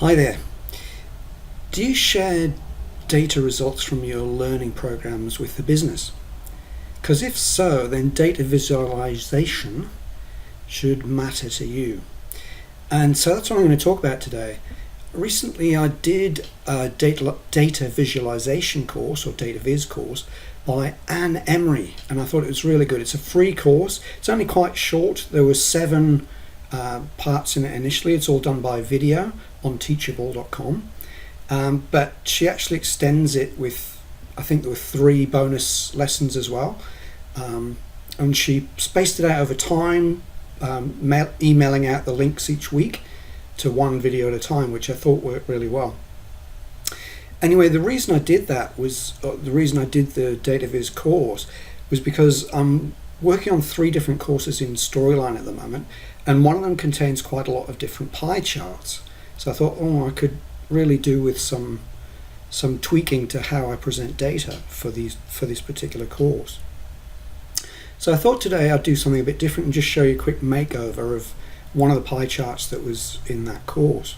Hi there. Do you share data results from your learning programs with the business? Because if so, then data visualization should matter to you. And so that's what I'm going to talk about today. Recently I did a data visualization course, or data viz course, by Anne Emery, and I thought it was really good. It's a free course. It's only quite short. There were 7 parts in it initially. It's all done by video on teachable.com, but she actually extends it with, I think there were 3 bonus lessons as well, and she spaced it out over time, emailing out the links each week to one video at a time, which I thought worked really well. Anyway, the reason I did that was, the reason I did the data viz course was because I'm working on 3 different courses in Storyline at the moment, and one of them contains quite a lot of different pie charts. So I thought, I could really do with some tweaking to how I present data for this particular course. So I thought today I'd do something a bit different and just show you a quick makeover of one of the pie charts that was in that course.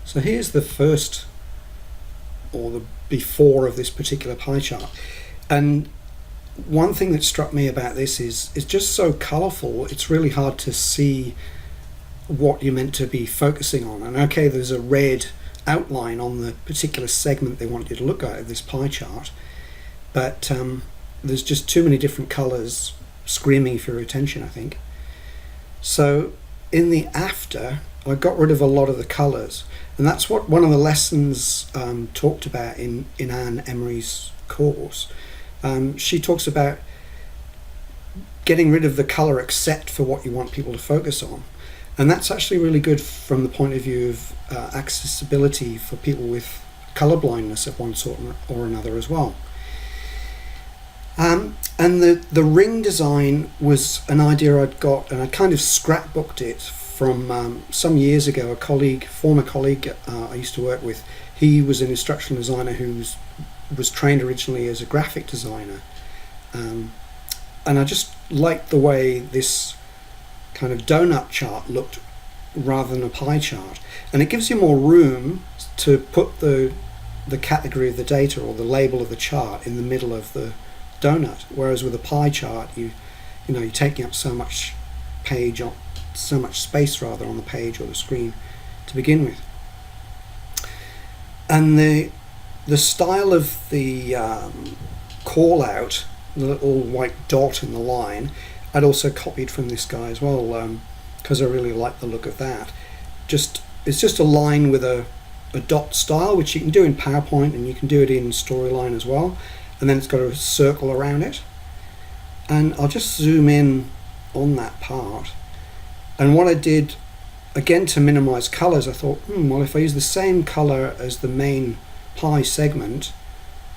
So here's the first, or the before of this particular pie chart. And one thing that struck me about this is it's just so colourful, it's really hard to see what you're meant to be focusing on. And okay, there's a red outline on the particular segment they want you to look at of this pie chart, but there's just too many different colours screaming for your attention, I think. So in the after, I got rid of a lot of the colours, and that's what one of the lessons talked about in Anne Emery's course. She talks about getting rid of the colour except for what you want people to focus on, and that's actually really good from the point of view of accessibility for people with colour blindness of one sort or another as well. And the ring design was an idea I'd got, and I kind of scrapbooked it from some years ago. Former colleague I used to work with, he was an instructional designer who was trained originally as a graphic designer, and I just liked the way this kind of donut chart looked rather than a pie chart, and it gives you more room to put the category of the data or the label of the chart in the middle of the donut, whereas with a pie chart you're taking up so much space rather on the page or the screen to begin with. And the style of the call out, the little white dot in the line, I'd also copied from this guy as well, because I really like the look of that. It's just a line with a dot style, which you can do in PowerPoint and you can do it in Storyline as well, and then it's got a circle around it. And I'll just zoom in on that part, and what I did, again to minimize colors, I thought, well, if I use the same color as the main pie segment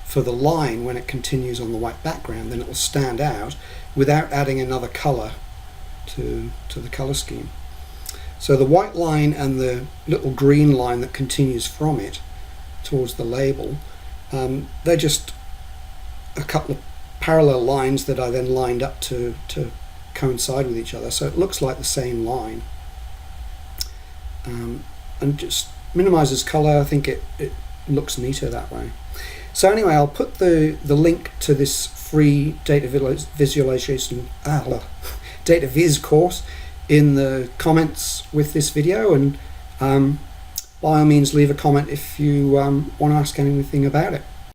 for the line when it continues on the white background, then it will stand out without adding another color to the color scheme. So the white line and the little green line that continues from it towards the label, they're just a couple of parallel lines that I then lined up to coincide with each other, so it looks like the same line, and just minimizes color. I think it looks neater that way. So anyway, I'll put the link to this free data viz course in the comments with this video, and by all means leave a comment if you want to ask anything about it.